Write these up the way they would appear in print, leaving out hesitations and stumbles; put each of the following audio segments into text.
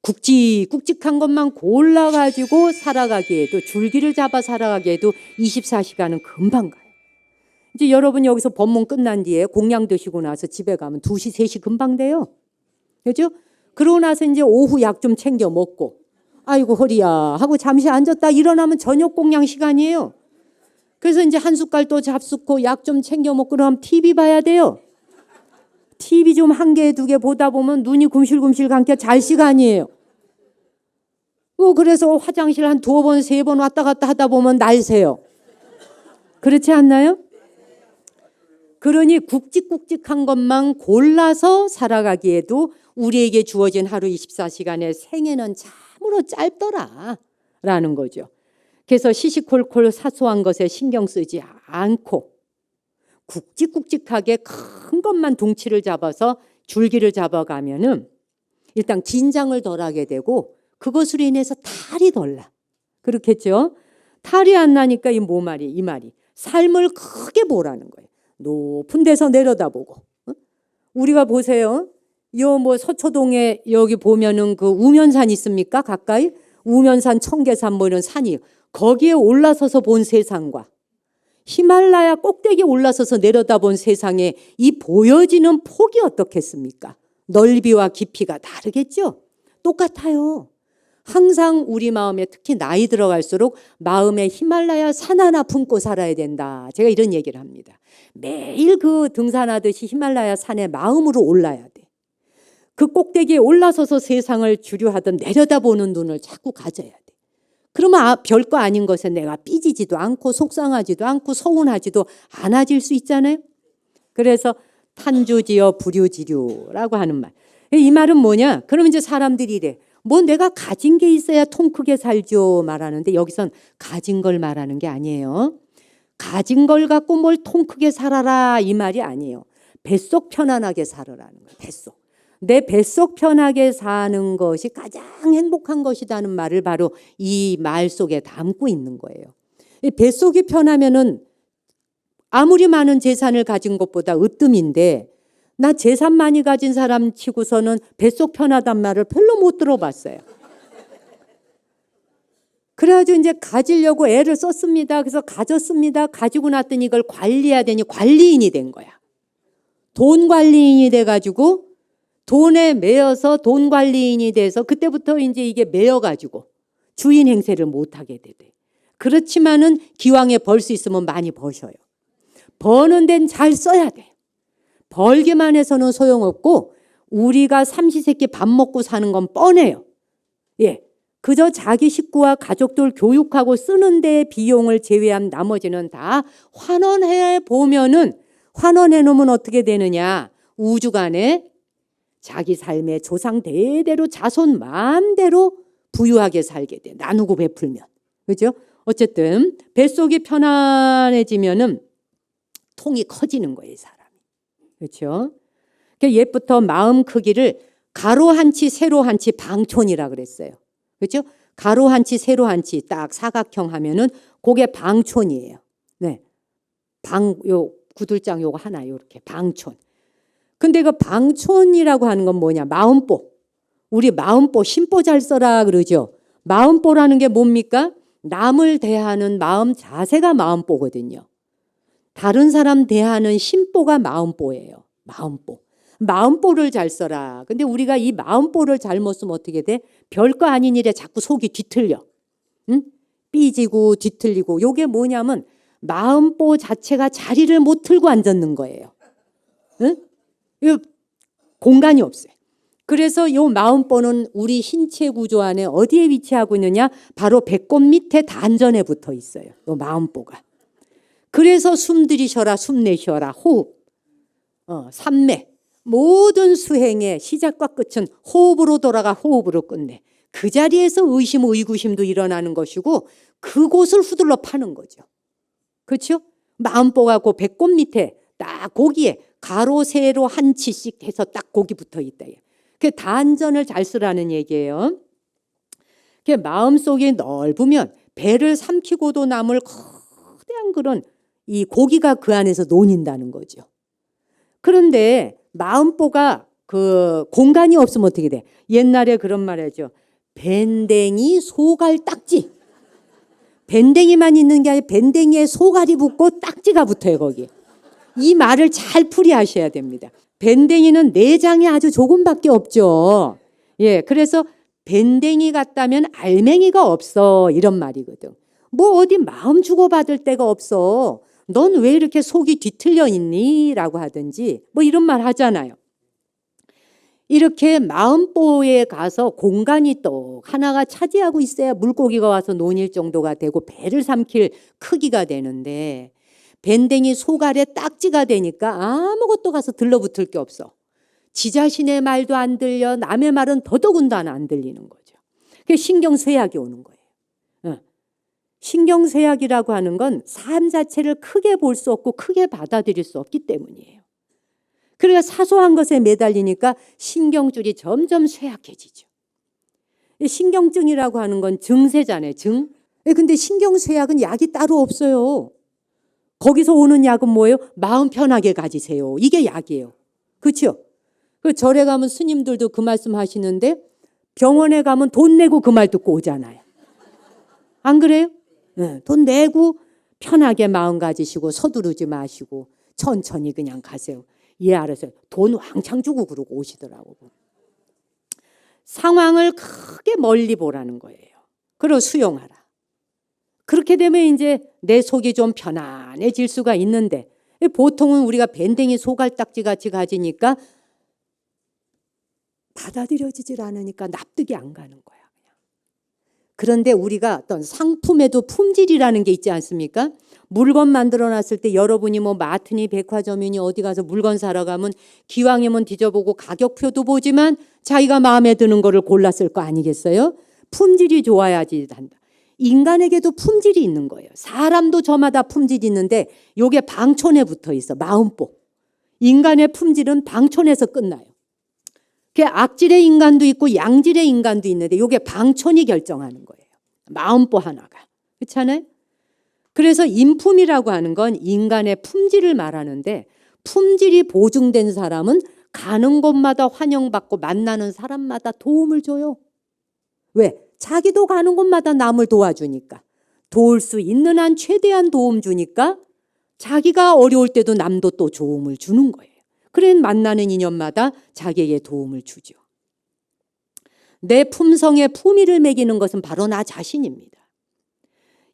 굵직굵직한 것만 골라가지고 살아가기에도, 줄기를 잡아 살아가기에도 24시간은 금방 가요. 이제 여러분 여기서 법문 끝난 뒤에 공양 드시고 나서 집에 가면 2시, 3시 금방 돼요. 그렇죠? 그러고 나서 이제 오후 약 좀 챙겨 먹고, 아이고 허리야 하고 잠시 앉았다 일어나면 저녁 공양 시간이에요. 그래서 이제 한 숟갈 또 잡수고 약 좀 챙겨 먹고 그럼 TV 봐야 돼요. TV 좀 1개, 2개 보다 보면 눈이 굼실굼실 감겨 잘 시간이에요. 그래서 화장실 한 2번, 3번 왔다 갔다 하다 보면 날 새요. 그렇지 않나요? 그러니 굵직굵직한 것만 골라서 살아가기에도 우리에게 주어진 하루 24시간의 생애는 참으로 짧더라라는 거죠. 그래서 시시콜콜 사소한 것에 신경 쓰지 않고 굵직굵직하게 큰 것만 둥치를 잡아서 줄기를 잡아가면은 일단 긴장을 덜하게 되고 그것으로 인해서 탈이 덜 나. 그렇겠죠? 탈이 안 나니까 이 말이 삶을 크게 보라는 거예요. 높은 데서 내려다보고. 우리가 보세요. 요 서초동에 여기 보면은 그 우면산 있습니까? 가까이 우면산, 청계산 이런 산이 거기에 올라서서 본 세상과 히말라야 꼭대기에 올라서서 내려다본 세상에 이 보여지는 폭이 어떻겠습니까? 넓이와 깊이가 다르겠죠? 똑같아요. 항상 우리 마음에 특히 나이 들어갈수록 마음에 히말라야 산 하나 품고 살아야 된다. 제가 이런 얘기를 합니다. 매일 그 등산하듯이 히말라야 산에 마음으로 올라야 돼. 그 꼭대기에 올라서서 세상을 주류하던 내려다보는 눈을 자꾸 가져야 돼. 그러면 별거 아닌 것에 내가 삐지지도 않고 속상하지도 않고 서운하지도 않아질 수 있잖아요. 그래서 탄주지어 불유지류라고 하는 말. 이 말은 뭐냐? 그러면 이제 사람들이 이래. 내가 가진 게 있어야 통 크게 살죠 말하는데 여기선 가진 걸 말하는 게 아니에요. 가진 걸 갖고 뭘 통 크게 살아라 이 말이 아니에요. 뱃속 편안하게 살아라는 거예요. 뱃속. 내 뱃속 편하게 사는 것이 가장 행복한 것이라는 말을 바로 이 말 속에 담고 있는 거예요. 뱃속이 편하면은 아무리 많은 재산을 가진 것보다 으뜸인데 나 재산 많이 가진 사람 치고서는 뱃속 편하단 말을 별로 못 들어봤어요. 그래가지고 이제 가지려고 애를 썼습니다. 그래서 가졌습니다. 가지고 났더니 이걸 관리해야 되니 관리인이 된 거야. 돈 관리인이 돼가지고 돈에 매여서 돈 관리인이 돼서 그때부터 이제 이게 매여가지고 주인 행세를 못하게 되대. 그렇지만은 기왕에 벌 수 있으면 많이 버셔요. 버는 데는 잘 써야 돼. 벌기만 해서는 소용없고 우리가 삼시세끼 밥 먹고 사는 건 뻔해요. 예, 그저 자기 식구와 가족들 교육하고 쓰는 데 비용을 제외한 나머지는 다 환원해 보면은 환원해 놓으면 어떻게 되느냐. 우주간에 자기 삶의 조상 대대로 자손 마음대로 부유하게 살게 돼. 나누고 베풀면. 그죠? 어쨌든 뱃속이 편안해지면은 통이 커지는 거예요, 사람이. 그렇죠? 그러니까 옛부터 마음 크기를 가로 한치, 세로 한치, 방촌이라 그랬어요. 그렇죠? 가로 한치, 세로 한치 딱 사각형 하면은 그게 방촌이에요. 네. 요 구들장 요거 하나 요렇게 방촌. 근데 그 방촌이라고 하는 건 뭐냐? 마음보. 우리 마음보, 심보 잘 써라 그러죠. 마음보라는 게 뭡니까? 남을 대하는 마음 자세가 마음보거든요. 다른 사람 대하는 심보가 마음보예요. 마음보. 마음보를 잘 써라. 근데 우리가 이 마음보를 잘못 쓰면 어떻게 돼? 별거 아닌 일에 자꾸 속이 뒤틀려. 응? 삐지고 뒤틀리고. 요게 뭐냐면 마음보 자체가 자리를 못 틀고 앉았는 거예요. 응? 공간이 없어요. 그래서 요 마음보는 우리 신체 구조 안에 어디에 위치하고 있느냐? 바로 배꼽 밑에 단전에 붙어 있어요. 요 마음보가. 그래서 숨 들이셔라, 숨 내쉬어라, 호흡, 삼매. 모든 수행의 시작과 끝은 호흡으로 돌아가 호흡으로 끝내. 그 자리에서 의심, 의구심도 일어나는 것이고 그곳을 후들러 파는 거죠. 그렇죠? 마음보가 그 배꼽 밑에 딱 거기에 가로, 세로 한 치씩 해서 딱 거기 붙어 있다. 그 단전을 잘 쓰라는 얘기예요. 그 마음속이 넓으면 배를 삼키고도 남을 거대한 그런 이 고기가 그 안에서 논인다는 거죠. 그런데 마음보가 그 공간이 없으면 어떻게 돼? 옛날에 그런 말 하죠. 밴댕이 소갈 딱지. 밴댕이만 있는 게 아니라 밴댕이에 소갈이 붙고 딱지가 붙어요, 거기. 이 말을 잘 풀이하셔야 됩니다. 밴댕이는 내장이 아주 조금밖에 없죠. 예, 그래서 밴댕이 같다면 알맹이가 없어, 이런 말이거든. 뭐 어디 마음 주고받을 데가 없어. 넌 왜 이렇게 속이 뒤틀려 있니? 라고 하든지 뭐 이런 말 하잖아요. 이렇게 마음보에 가서 공간이 또 하나가 차지하고 있어야 물고기가 와서 논일 정도가 되고 배를 삼킬 크기가 되는데, 밴댕이 소갈에 딱지가 되니까 아무것도 가서 들러붙을 게 없어. 지 자신의 말도 안 들려, 남의 말은 더더군다나 안 들리는 거죠. 그게 신경쇠약이 오는 거예요. 신경쇠약이라고 하는 건 삶 자체를 크게 볼 수 없고 크게 받아들일 수 없기 때문이에요. 그러니까 사소한 것에 매달리니까 신경줄이 점점 쇠약해지죠. 신경증이라고 하는 건 증세잖아요. 증. 근데 신경쇠약은 약이 따로 없어요. 거기서 오는 약은 뭐예요? 마음 편하게 가지세요. 이게 약이에요. 그렇죠? 그 절에 가면 스님들도 그 말씀 하시는데 병원에 가면 돈 내고 그 말 듣고 오잖아요. 안 그래요? 네, 돈 내고 편하게 마음 가지시고 서두르지 마시고 천천히 그냥 가세요. 예, 알았어요. 돈 왕창 주고 그러고 오시더라고. 상황을 크게 멀리 보라는 거예요. 그리고 수용하라. 그렇게 되면 이제 내 속이 좀 편안해질 수가 있는데, 보통은 우리가 밴댕이 소갈딱지 같이 가지니까 받아들여지질 않으니까 납득이 안 가는 거야. 그냥. 그런데 우리가 어떤 상품에도 품질이라는 게 있지 않습니까? 물건 만들어 놨을 때 여러분이 뭐 마트니 백화점이니 어디 가서 물건 사러 가면 기왕이면 뒤져보고 가격표도 보지만 자기가 마음에 드는 거를 골랐을 거 아니겠어요? 품질이 좋아야지 한다. 인간에게도 품질이 있는 거예요. 사람도 저마다 품질이 있는데 요게 방촌에 붙어 있어. 마음보. 인간의 품질은 방촌에서 끝나요. 그 악질의 인간도 있고 양질의 인간도 있는데 요게 방촌이 결정하는 거예요. 마음보 하나가. 그렇잖아요? 그래서 인품이라고 하는 건 인간의 품질을 말하는데, 품질이 보증된 사람은 가는 곳마다 환영받고 만나는 사람마다 도움을 줘요. 왜? 자기도 가는 곳마다 남을 도와주니까. 도울 수 있는 한 최대한 도움 주니까 자기가 어려울 때도 남도 또 도움을 주는 거예요. 그래 만나는 인연마다 자기에게 도움을 주죠. 내 품성에 품위를 매기는 것은 바로 나 자신입니다.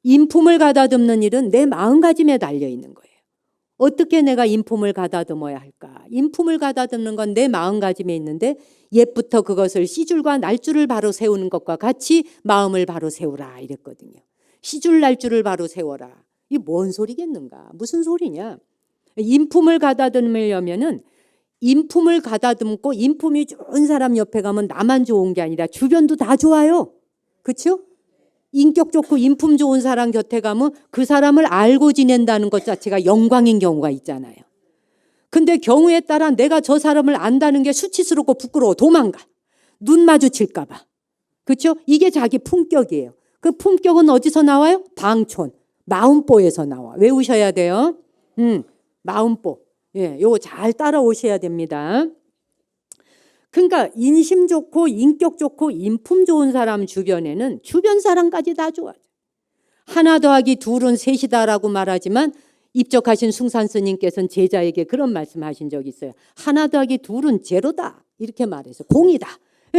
인품을 가다듬는 일은 내 마음가짐에 달려 있는 거예요. 어떻게 내가 인품을 가다듬어야 할까? 인품을 가다듬는 건 내 마음가짐에 있는데, 옛부터 그것을 씨줄과 날줄을 바로 세우는 것과 같이 마음을 바로 세우라 이랬거든요. 씨줄 날줄을 바로 세워라. 이게 뭔 소리겠는가? 무슨 소리냐? 인품을 가다듬으려면은 인품을 가다듬고 인품이 좋은 사람 옆에 가면 나만 좋은 게 아니라 주변도 다 좋아요. 그렇죠? 인격 좋고 인품 좋은 사람 곁에 가면 그 사람을 알고 지낸다는 것 자체가 영광인 경우가 있잖아요. 근데 경우에 따라 내가 저 사람을 안다는 게 수치스럽고 부끄러워 도망가. 눈 마주칠까 봐. 그렇죠? 이게 자기 품격이에요. 그 품격은 어디서 나와요? 방촌, 마음보에서 나와. 외우셔야 돼요. 마음보. 예, 요거 잘 따라오셔야 됩니다. 그러니까 인심 좋고 인격 좋고 인품 좋은 사람 주변에는 주변 사람까지 다 좋아요. 하나 더하기 둘은 셋이다라고 말하지만 입적하신 숭산 스님께서는 제자에게 그런 말씀하신 적이 있어요. 하나 더하기 둘은 제로다 이렇게 말해서 공이다.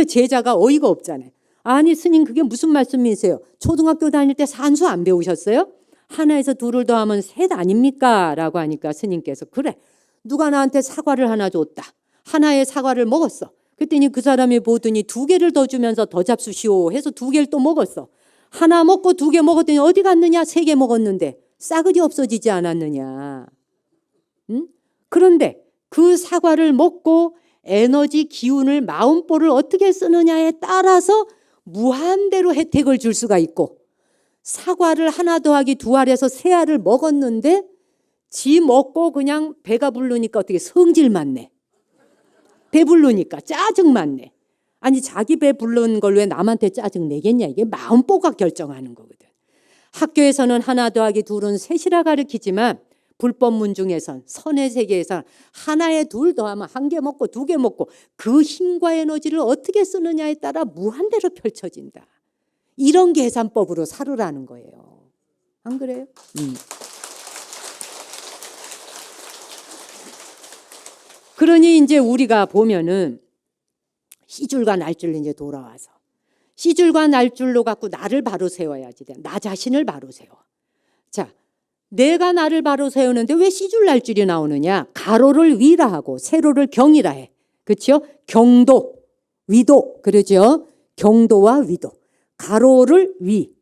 제자가 어이가 없잖아요. 아니 스님 그게 무슨 말씀이세요? 초등학교 다닐 때 산수 안 배우셨어요? 하나에서 둘을 더하면 셋 아닙니까? 라고 하니까 스님께서 그래 누가 나한테 사과를 하나 줬다. 하나의 사과를 먹었어. 그랬더니 그 사람이 보더니 2개를 더 주면서 더 잡수시오 해서 2개를 또 먹었어. 하나 먹고 2개 먹었더니 어디 갔느냐? 3개 먹었는데 싸그리 없어지지 않았느냐. 응? 그런데 그 사과를 먹고 에너지 기운을 마음보를 어떻게 쓰느냐에 따라서 무한대로 혜택을 줄 수가 있고, 사과를 하나 더하기 2알에서 3알을 먹었는데 지 먹고 그냥 배가 부르니까 어떻게 성질만 내. 배부르니까 짜증만 내. 아니 자기 배 부른 걸 왜 남한테 짜증 내겠냐. 이게 마음보가 결정하는 거거든. 학교에서는 하나 더하기 둘은 셋이라 가르치지만 불법문 중에선 선의 세계에서 하나에 둘 더하면 한 개 먹고 두 개 먹고 그 힘과 에너지를 어떻게 쓰느냐에 따라 무한대로 펼쳐진다. 이런 계산법으로 살으라는 거예요. 안 그래요? 그러니 이제 우리가 보면은 씨줄과 날줄로 이제 돌아와서 씨줄과 날줄로 갖고 나를 바로 세워야지 돼. 나 자신을 바로 세워. 자, 내가 나를 바로 세우는데 왜 씨줄 날줄이 나오느냐? 가로를 위라 하고 세로를 경이라 해. 그렇죠? 경도, 위도. 그러죠? 경도와 위도. 가로를 위,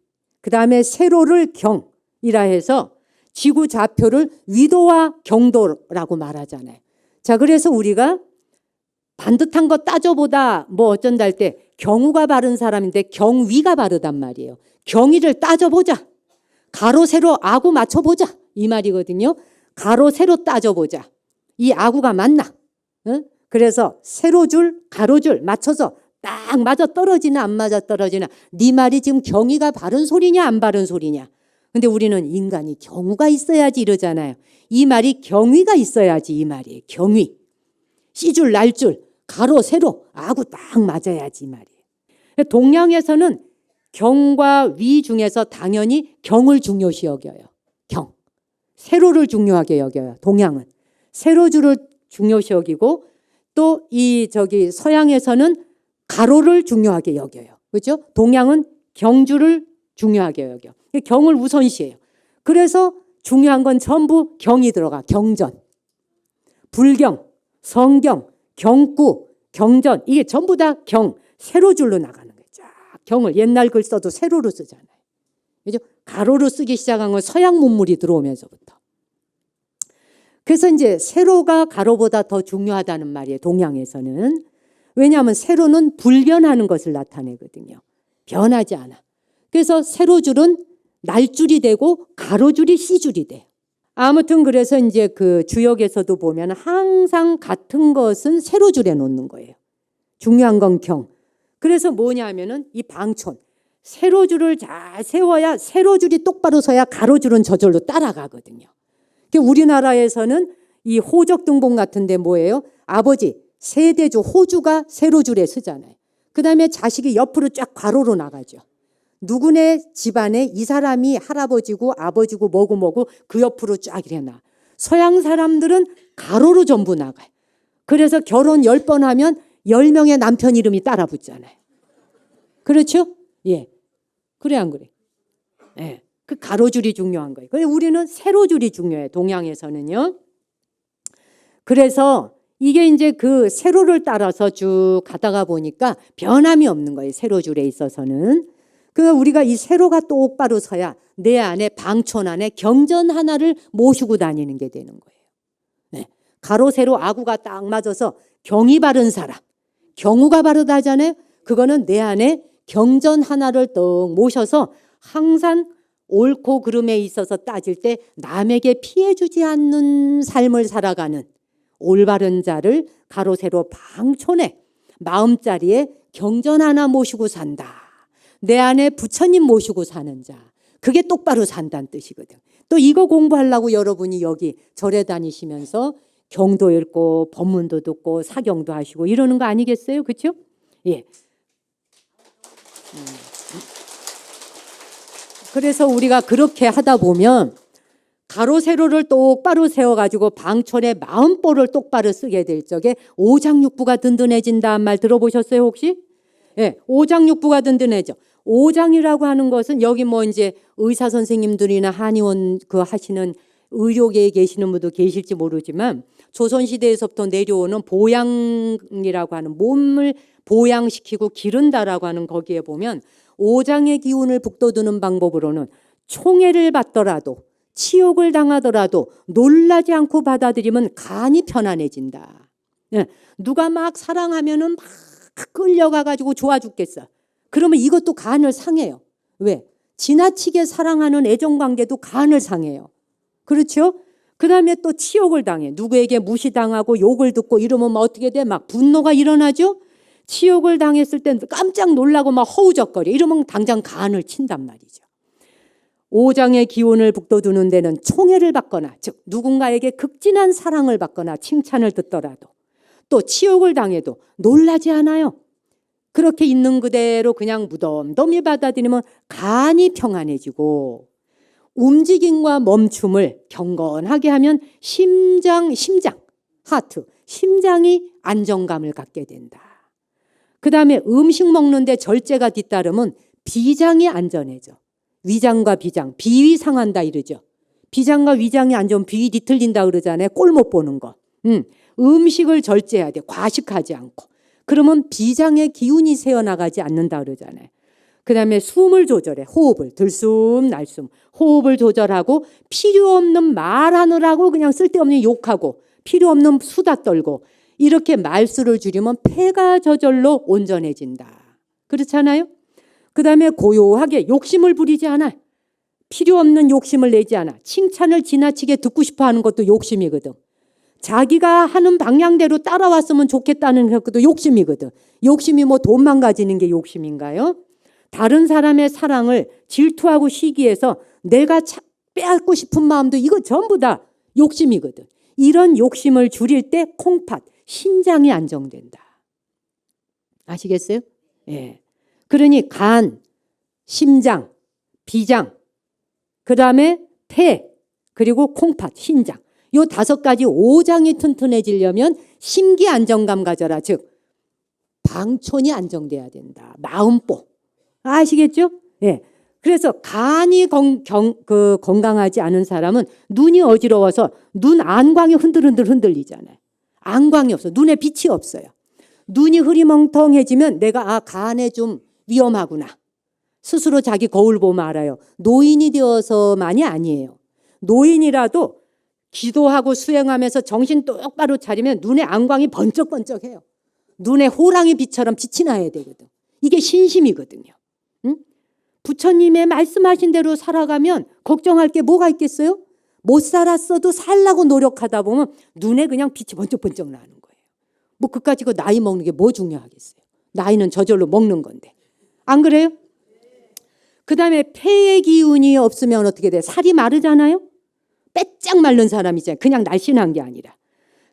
그 다음에 세로를 경이라 해서 지구 좌표를 위도와 경도라고 말하잖아요. 자, 그래서 우리가 반듯한 거 따져보다 뭐 어쩐다 할 때 경우가 바른 사람인데 경위가 바르단 말이에요. 경위를 따져보자. 가로 세로 아구 맞춰보자. 이 말이거든요. 가로 세로 따져보자. 이 아구가 맞나? 응? 그래서 세로줄 가로줄 맞춰서 딱 맞아 떨어지나 안 맞아 떨어지나 네 말이 지금 경위가 바른 소리냐 안 바른 소리냐. 근데 우리는 인간이 경우가 있어야지 이러잖아요. 이 말이 경위가 있어야지 이 말이에요. 경위. 씨줄 날줄 가로 세로 아구 딱 맞아야지 이 말이에요. 동양에서는 경과 위 중에서 당연히 경을 중요시 여겨요. 경. 세로를 중요하게 여겨요. 동양은. 세로줄을 중요시 여기고 또 이 서양에서는 가로를 중요하게 여겨요. 그렇죠? 동양은 경주를 중요하게 여겨. 경을 우선시해요. 그래서 중요한 건 전부 경이 들어가. 경전. 불경, 성경, 경구, 경전 이게 전부 다 경, 세로줄로 나가는 거예요. 쫙 경을 옛날 글 써도 세로로 쓰잖아요. 그죠? 가로로 쓰기 시작한 건 서양 문물이 들어오면서부터. 그래서 이제 세로가 가로보다 더 중요하다는 말이에요. 동양에서는. 왜냐하면 세로는 불변하는 것을 나타내거든요. 변하지 않아. 그래서 세로줄은 날줄이 되고 가로줄이 씨줄이 돼요. 아무튼 그래서 이제 그 주역에서도 보면 항상 같은 것은 세로줄에 놓는 거예요. 중요한 건 경. 그래서 뭐냐면은 이 방촌. 세로줄을 잘 세워야 세로줄이 똑바로 서야 가로줄은 저절로 따라가거든요. 우리나라에서는 이 호적등본 같은데 뭐예요? 아버지 세대주 호주가 세로줄에 서잖아요. 그 다음에 자식이 옆으로 쫙 가로로 나가죠. 누구네 집안에 이 사람이 할아버지고 아버지고 뭐고 그 옆으로 쫙 이래 나. 서양 사람들은 가로로 전부 나가요. 그래서 결혼 10번 하면 10명의 남편 이름이 따라 붙잖아요. 그렇죠? 예. 그래 안 그래? 예. 그 가로줄이 중요한 거예요. 근데 우리는 세로줄이 중요해요. 동양에서는요. 그래서 이게 이제 그 세로를 따라서 쭉 가다가 보니까 변함이 없는 거예요. 세로줄에 있어서는. 그 우리가 이 세로가 똑바로 서야 내 안에 방촌 안에 경전 하나를 모시고 다니는 게 되는 거예요. 네. 가로 세로 아구가 딱 맞아서 경이 바른 사람, 경우가 바르다잖아요. 그거는 내 안에 경전 하나를 떡 모셔서 항상 옳고 그름에 있어서 따질 때 남에게 피해 주지 않는 삶을 살아가는 올바른 자를 가로 세로 방촌에 마음자리에 경전 하나 모시고 산다. 내 안에 부처님 모시고 사는 자. 그게 똑바로 산다는 뜻이거든. 또 이거 공부하려고 여러분이 여기 절에 다니시면서 경도 읽고 법문도 듣고 사경도 하시고 이러는 거 아니겠어요? 그렇죠? 예. 그래서 우리가 그렇게 하다 보면 가로 세로를 똑바로 세워가지고 방촌의 마음보를 똑바로 쓰게 될 적에 오장육부가 든든해진다는 말 들어보셨어요 혹시? 예, 오장육부가 든든해져. 오장이라고 하는 것은 여기 뭐 이제 의사 선생님들이나 한의원 그 하시는 의료계에 계시는 분도 계실지 모르지만 조선시대에서부터 내려오는 보양이라고 하는 몸을 보양시키고 기른다라고 하는 거기에 보면 오장의 기운을 북돋우는 방법으로는 총애를 받더라도 치욕을 당하더라도 놀라지 않고 받아들이면 간이 편안해진다. 네. 누가 막 사랑하면은 막 끌려가가지고 좋아 죽겠어. 그러면 이것도 간을 상해요. 왜? 지나치게 사랑하는 애정관계도 간을 상해요. 그렇죠? 그 다음에 또 치욕을 당해. 누구에게 무시당하고 욕을 듣고 이러면 어떻게 돼? 막 분노가 일어나죠? 치욕을 당했을 때 깜짝 놀라고 막 허우적거려. 이러면 당장 간을 친단 말이죠. 오장의 기운을 북돋우는 데는 총애를 받거나, 즉 누군가에게 극진한 사랑을 받거나 칭찬을 듣더라도, 또 치욕을 당해도 놀라지 않아요. 그렇게 있는 그대로 그냥 무덤덤히 받아들이면 간이 평안해지고, 움직임과 멈춤을 경건하게 하면 심장, 하트, 심장이 안정감을 갖게 된다. 그 다음에 음식 먹는데 절제가 뒤따르면 비장이 안전해져. 위장과 비장, 비위 상한다 이러죠. 비장과 위장이 안 좋으면 비위 뒤틀린다 그러잖아요. 꼴 못 보는 거. 음식을 절제해야 돼. 과식하지 않고. 그러면 비장의 기운이 새어나가지 않는다 그러잖아요. 그 다음에 숨을 조절해. 호흡을. 들숨 날숨. 호흡을 조절하고, 필요 없는 말하느라고 그냥 쓸데없는 욕하고 필요 없는 수다 떨고 이렇게 말수를 줄이면 폐가 저절로 온전해진다. 그렇잖아요? 그 다음에 고요하게 욕심을 부리지 않아. 필요 없는 욕심을 내지 않아. 칭찬을 지나치게 듣고 싶어 하는 것도 욕심이거든. 자기가 하는 방향대로 따라왔으면 좋겠다는 것도 욕심이거든. 욕심이 뭐 돈만 가지는 게 욕심인가요? 다른 사람의 사랑을 질투하고 시기해서 내가 빼앗고 싶은 마음도 이거 전부 다 욕심이거든. 이런 욕심을 줄일 때 콩팥, 신장이 안정된다. 아시겠어요? 예. 그러니 간, 심장, 비장, 그 다음에 폐, 그리고 콩팥, 신장. 요 5가지 오장이 튼튼해지려면 심기 안정감 가져라. 즉 방촌이 안정돼야 된다. 마음보. 아시겠죠? 예. 그래서 간이 건강하지 않은 사람은 눈이 어지러워서 눈 안광이 흔들리잖아요. 안광이 없어. 눈에 빛이 없어요. 눈이 흐리멍텅해지면 내가 간에 좀 위험하구나. 스스로 자기 거울 보면 알아요. 노인이 되어서만이 아니에요. 노인이라도 기도하고 수행하면서 정신 똑바로 차리면 눈에 안광이 번쩍번쩍해요. 눈에 호랑이 빛처럼 빛이 나야 되거든. 이게 신심이거든요. 응? 부처님의 말씀하신 대로 살아가면 걱정할 게 뭐가 있겠어요? 못 살았어도 살라고 노력하다 보면 눈에 그냥 빛이 번쩍번쩍 나는 거예요. 뭐 그까짓 거 나이 먹는 게 뭐 중요하겠어요? 나이는 저절로 먹는 건데. 안 그래요? 그 다음에 폐의 기운이 없으면 어떻게 돼? 살이 마르잖아요? 빼짝 마른 사람이잖아요. 그냥 날씬한 게 아니라.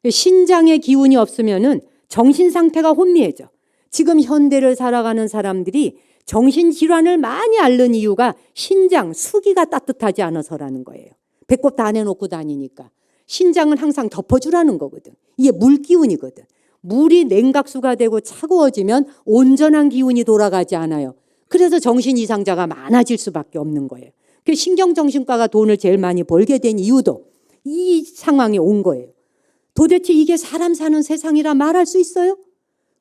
신장의 기운이 없으면은 정신 상태가 혼미해져. 지금 현대를 살아가는 사람들이 정신질환을 많이 앓는 이유가 신장, 수기가 따뜻하지 않아서라는 거예요. 배꼽 다 내놓고 다니니까. 신장은 항상 덮어주라는 거거든. 이게 물기운이거든. 물이 냉각수가 되고 차가워지면 온전한 기운이 돌아가지 않아요. 그래서 정신 이상자가 많아질 수밖에 없는 거예요. 신경정신과가 돈을 제일 많이 벌게 된 이유도 이 상황에 온 거예요. 도대체 이게 사람 사는 세상이라 말할 수 있어요?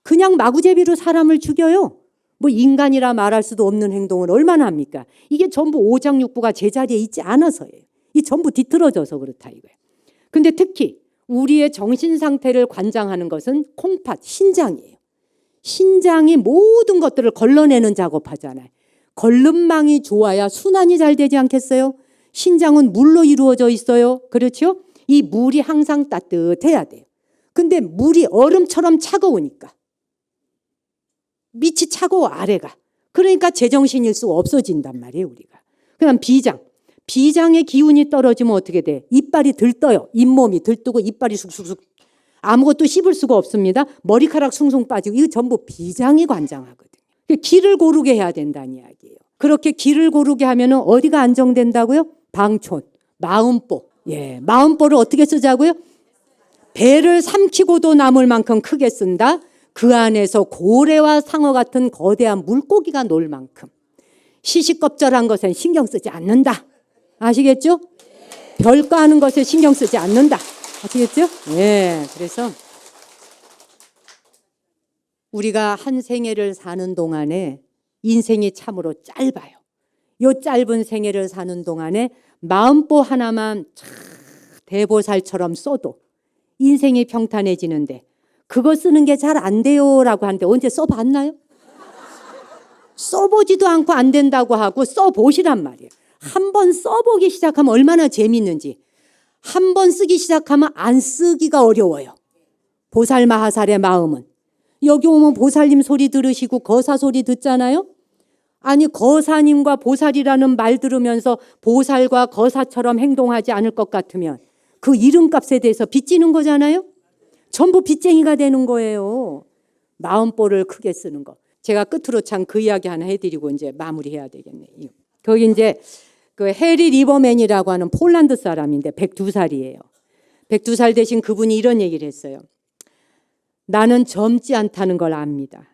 그냥 마구제비로 사람을 죽여요. 뭐 인간이라 말할 수도 없는 행동을 얼마나 합니까? 이게 전부 오장육부가 제자리에 있지 않아서예요. 이 전부 뒤틀어져서 그렇다 이거예요. 근데 특히 우리의 정신 상태를 관장하는 것은 콩팥, 신장이에요. 신장이 모든 것들을 걸러내는 작업하잖아요. 걸름망이 좋아야 순환이 잘 되지 않겠어요? 신장은 물로 이루어져 있어요. 그렇죠? 이 물이 항상 따뜻해야 돼요. 근데 물이 얼음처럼 차가우니까 밑이 차가워 아래가. 그러니까 제정신일 수 없어진단 말이에요 우리가. 그다음 비장. 비장의 기운이 떨어지면 어떻게 돼? 이빨이 들떠요. 잇몸이 들뜨고 이빨이 쑥쑥쑥. 아무것도 씹을 수가 없습니다. 머리카락 숭숭 빠지고 이거 전부 비장이 관장하거든요. 길을 고르게 해야 된다는 이야기예요. 그렇게 길을 고르게 하면 어디가 안정된다고요? 방촌, 마음보. 예, 마음보를 어떻게 쓰자고요? 배를 삼키고도 남을 만큼 크게 쓴다. 그 안에서 고래와 상어 같은 거대한 물고기가 놀 만큼. 시시껍절한 것엔 신경 쓰지 않는다. 아시겠죠? 별가하는 것에 신경 쓰지 않는다. 아시겠죠? 예, 그래서 우리가 한 생애를 사는 동안에 인생이 참으로 짧아요. 이 짧은 생애를 사는 동안에 마음보 하나만 대보살처럼 써도 인생이 평탄해지는데 그거 쓰는 게 잘 안 돼요라고 하는데 언제 써봤나요? 써보지도 않고 안 된다고 하고 써보시란 말이에요. 한번 써보기 시작하면 얼마나 재밌는지. 한 번 쓰기 시작하면 안 쓰기가 어려워요. 보살마하살의 마음은. 여기 오면 보살님 소리 들으시고 거사 소리 듣잖아요. 아니 거사님과 보살이라는 말 들으면서 보살과 거사처럼 행동하지 않을 것 같으면 그 이름값에 대해서 빚지는 거잖아요. 전부 빚쟁이가 되는 거예요. 마음보를 크게 쓰는 거. 제가 끝으로 참 그 이야기 하나 해드리고 이제 마무리해야 되겠네요. 거기 이제 그 해리 리버맨이라고 하는 폴란드 사람인데 102살이에요. 102살 대신 그분이 이런 얘기를 했어요. 나는 젊지 않다는 걸 압니다.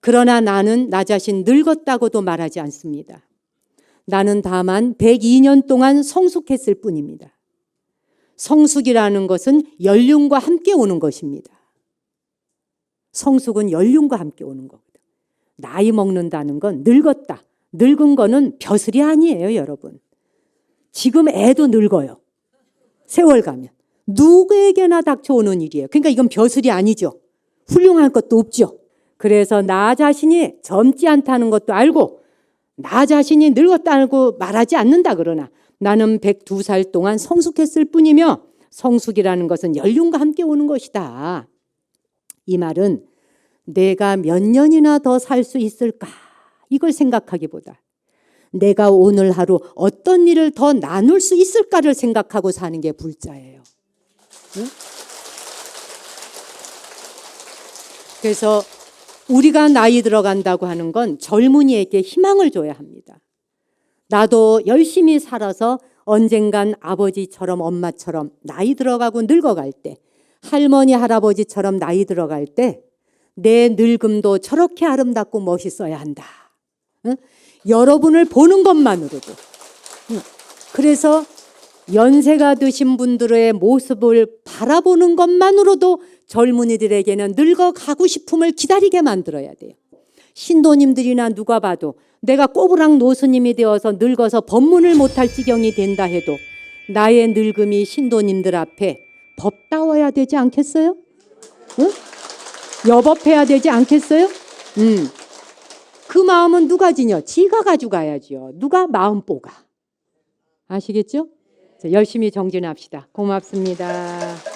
그러나 나는 나 자신 늙었다고도 말하지 않습니다. 나는 다만 102년 동안 성숙했을 뿐입니다. 성숙이라는 것은 연륜과 함께 오는 것입니다. 성숙은 연륜과 함께 오는 거거든요. 나이 먹는다는 건 늙었다. 늙은 거는 벼슬이 아니에요, 여러분. 지금 애도 늙어요. 세월 가면. 누구에게나 닥쳐오는 일이에요. 그러니까 이건 벼슬이 아니죠. 훌륭할 것도 없죠. 그래서 나 자신이 젊지 않다는 것도 알고 나 자신이 늙었다고 말하지 않는다 그러나 나는 102살 동안 성숙했을 뿐이며 성숙이라는 것은 연륜과 함께 오는 것이다. 이 말은 내가 몇 년이나 더 살 수 있을까 이걸 생각하기보다 내가 오늘 하루 어떤 일을 더 나눌 수 있을까를 생각하고 사는 게 불자예요. 응? 그래서 우리가 나이 들어간다고 하는 건 젊은이에게 희망을 줘야 합니다. 나도 열심히 살아서 언젠간 아버지처럼 엄마처럼 나이 들어가고 늙어갈 때 할머니 할아버지처럼 나이 들어갈 때 내 늙음도 저렇게 아름답고 멋있어야 한다. 응? 여러분을 보는 것만으로도. 응. 그래서 연세가 드신 분들의 모습을 바라보는 것만으로도 젊은이들에게는 늙어가고 싶음을 기다리게 만들어야 돼요. 신도님들이나 누가 봐도 내가 꼬부랑 노스님이 되어서 늙어서 법문을 못할 지경이 된다 해도 나의 늙음이 신도님들 앞에 법다워야 되지 않겠어요? 응? 여법해야 되지 않겠어요? 그 마음은 누가 지녀? 지가 가져가야죠. 누가 마음 뽀가. 아시겠죠? 열심히 정진합시다. 고맙습니다.